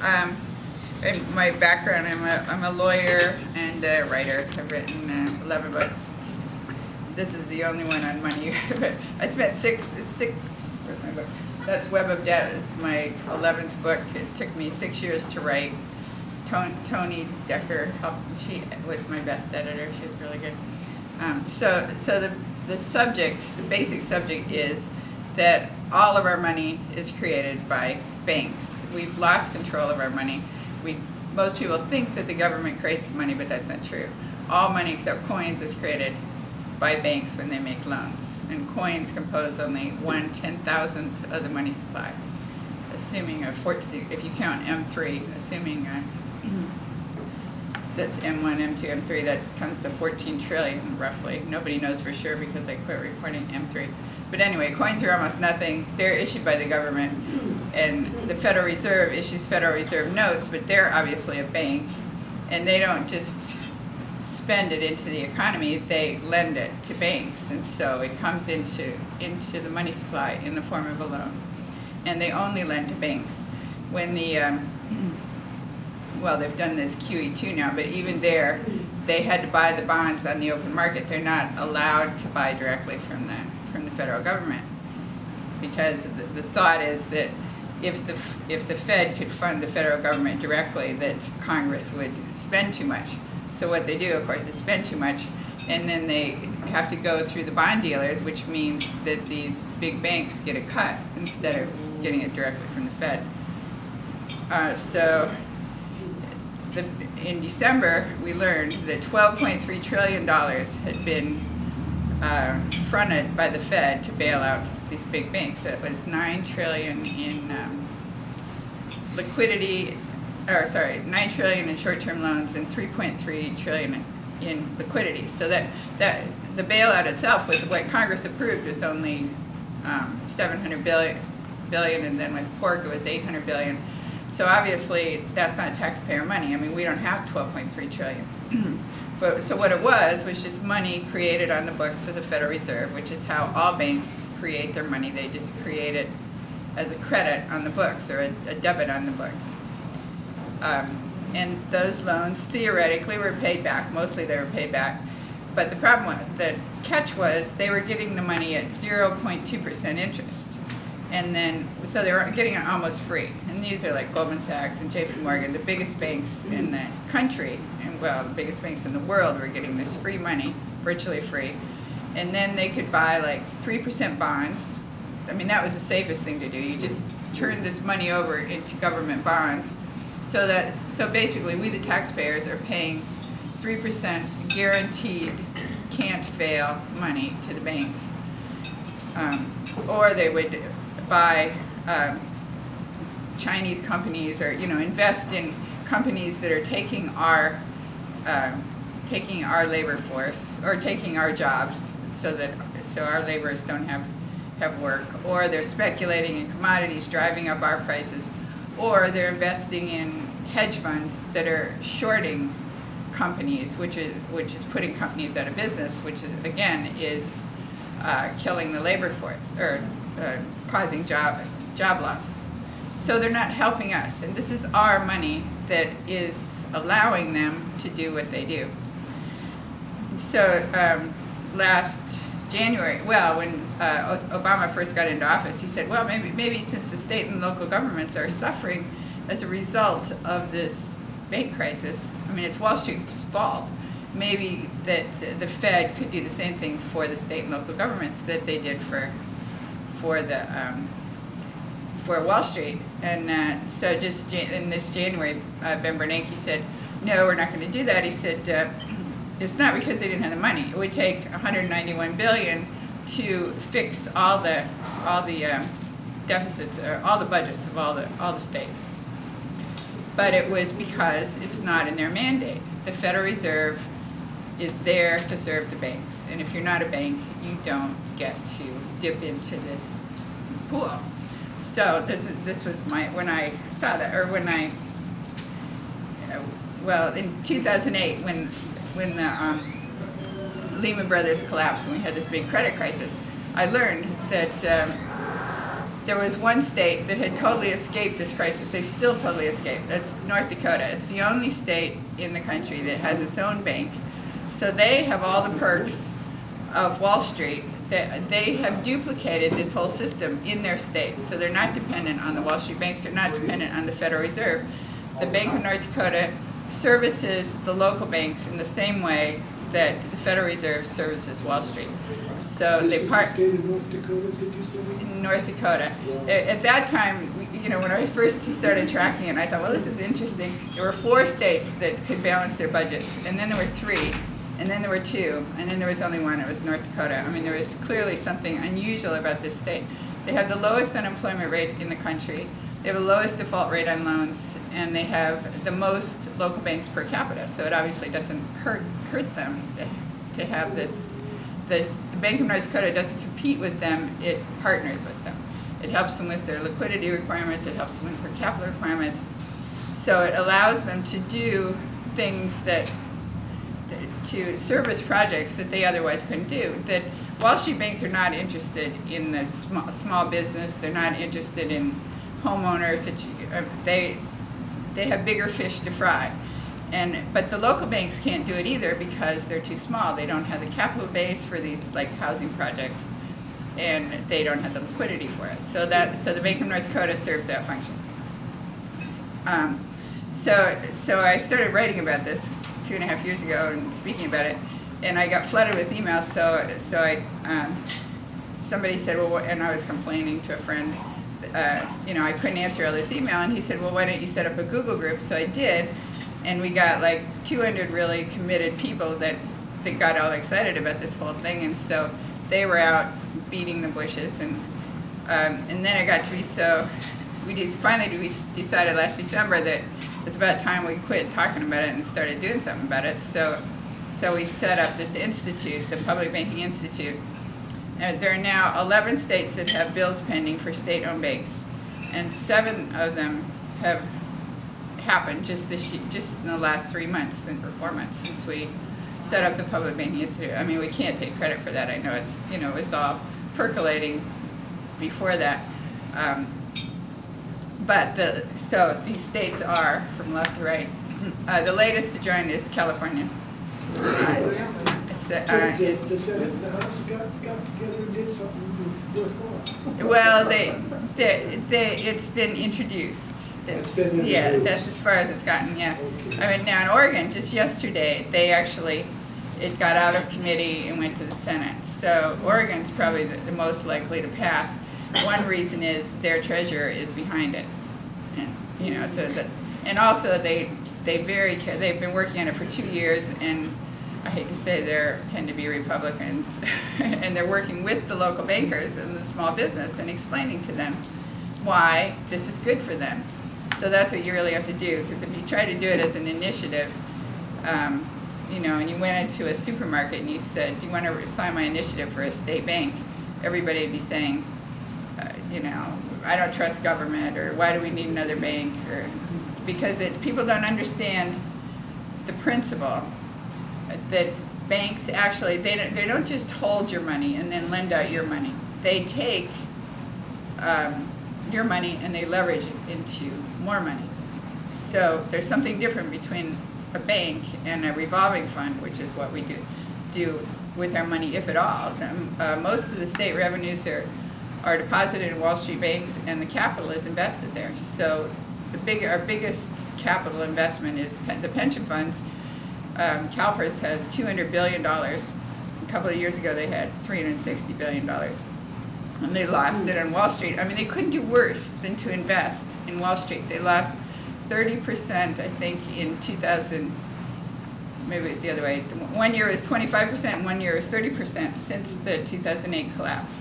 In my background, I'm a lawyer and a writer. I've written 11 books. This is the only one on money. I spent six. Where's my book? That's Web of Debt. It's my 11th book. It took me 6 years to write. Tony Decker helped. She was my best editor. She was really good. So the subject, the basic subject is that all of our money is created by banks. We've lost control of our money. Most people think that the government creates money, but that's not true. All money except coins is created by banks when they make loans, and coins compose only 1/10,000th of the money supply. Assuming if you count M3, assuming that's M1, M2, M3, that comes to 14 trillion roughly. Nobody knows for sure because they quit reporting M3. But anyway, coins are almost nothing. They're issued by the government, and the Federal Reserve issues Federal Reserve notes, but they're obviously a bank, and they don't just spend it into the economy, they lend it to banks, and so it comes into the money supply in the form of a loan. And they only lend to banks. When the well, they've done this QE2 now, but even there, they had to buy the bonds on the open market. They're not allowed to buy directly from the federal government, because the thought is that if the Fed could fund the federal government directly, that Congress would spend too much. So what they do, of course, is spend too much, and then they have to go through the bond dealers, which means that these big banks get a cut instead of getting it directly from the Fed. In December, we learned that $12.3 trillion had been fronted by the Fed to bail out these big banks. That was $9 trillion in liquidity, or sorry, $9 trillion in short-term loans and $3.3 trillion in liquidity. So that the bailout itself, was what Congress approved, was only $700 billion, and then with pork it was $800 billion. So obviously that's not taxpayer money. I mean, we don't have $12.3 trillion. But so what it was just money created on the books of the Federal Reserve, which is how all banks create their money. They just create it as a credit on the books, or a debit on the books. And those loans theoretically were paid back. Mostly they were paid back. But the problem, the catch was, they were getting the money at 0.2% interest. And then, so they were getting it almost free. And these are like Goldman Sachs and JP Morgan, the biggest banks in the country, and well, the biggest banks in the world were getting this free money, virtually free. And then they could buy like 3% bonds. I mean, that was the safest thing to do. You just turn this money over into government bonds. So basically, we the taxpayers are paying 3% guaranteed, can't fail money to the banks. Or they would buy Chinese companies, or invest in companies that are taking our labor force, or taking our jobs, so our laborers don't have work, or they're speculating in commodities, driving up our prices, or they're investing in hedge funds that are shorting companies, which is putting companies out of business, which is again killing the labor force, or causing job loss. So they're not helping us, and this is our money that is allowing them to do what they do. So last January, well, when Obama first got into office, he said, well, maybe since the state and local governments are suffering as a result of this bank crisis, I mean, it's Wall Street's fault, maybe that the Fed could do the same thing for the state and local governments that they did for Wall Street. And so just in this January, Ben Bernanke said, no, we're not going to do that. He said, it's not because they didn't have the money. It would take $191 billion to fix all the deficits, or all the budgets of all the states. But it was because it's not in their mandate. The Federal Reserve is there to serve the banks, and if you're not a bank, you don't get to dip into this pool. So this was when I saw that, or in 2008, when the Lehman Brothers collapsed and we had this big credit crisis, I learned that there was one state that had totally escaped this crisis. They've still totally escaped. That's North Dakota. It's the only state in the country that has its own bank. So they have all the perks of Wall Street. They have duplicated this whole system in their state. So they're not dependent on the Wall Street banks. They're not dependent on the Federal Reserve. The Bank of North Dakota services the local banks in the same way that the Federal Reserve services Wall Street. So they part. State of North Dakota, did you say? North Dakota. At that time, when I first started tracking it, I thought, well, this is interesting. There were 4 states that could balance their budgets, and then there were 3, and then there were 2, and then there was only 1. It was North Dakota. I mean, there was clearly something unusual about this state. They have the lowest unemployment rate in the country. They have the lowest default rate on loans, and they have the most local banks per capita. So it obviously doesn't hurt them to have this. The Bank of North Dakota doesn't compete with them, it partners with them. It helps them with their liquidity requirements, it helps them with their capital requirements. So it allows them to do things to service projects that they otherwise couldn't do. That Wall Street banks are not interested in the small business, they're not interested in homeowners. They have bigger fish to fry. But the local banks can't do it either because they're too small. They don't have the capital base for these like housing projects, and they don't have the liquidity for it. So the Bank of North Dakota serves that function. So I started writing about this 2.5 years ago and speaking about it, and I got flooded with emails. Somebody said, well, and I was complaining to a friend, I couldn't answer all this email, and he said, well, why don't you set up a Google group? So I did. And we got like 200 really committed people that got all excited about this whole thing, and so they were out beating the bushes, and then it got to be so. We decided last December that it's about time we quit talking about it and started doing something about it. So we set up this institute, the Public Banking Institute. And there are now 11 states that have bills pending for state-owned banks, and 7 of them have happened just in the last 3 months or 4 months since we set up the Public Banking Institute. I mean, we can't take credit for that. I know it's all percolating before that. So these states are from left to right. The latest to join is California. The Senate and the House got together and did something to their fault. Well, it's been introduced. Yeah, that's as far as it's gotten, yeah. Okay. I mean, now in Oregon, just yesterday, it got out of committee and went to the Senate. So Oregon's probably the most likely to pass. One reason is their treasurer is behind it. And also they've been working on it for 2 years, and I hate to say they tend to be Republicans, and they're working with the local bankers and the small business and explaining to them why this is good for them. So that's what you really have to do, because if you try to do it as an initiative, and you went into a supermarket and you said, do you want to sign my initiative for a state bank? Everybody would be saying, I don't trust government, or why do we need another bank? Or because people don't understand the principle that banks actually, they don't just hold your money and then lend out your money. They take your money and they leverage it into more money. So there's something different between a bank and a revolving fund, which is what we do with our money, if at all. Most of the state revenues are deposited in Wall Street banks, and the capital is invested there. So our biggest capital investment is the pension funds. CalPERS has $200 billion. A couple of years ago they had $360 billion. And they lost it on Wall Street. I mean, they couldn't do worse than to invest in Wall Street. They lost 30%, I think, in 2000. Maybe it's the other way. 1 year is 25%, 1 year is 30% since the 2008 collapse.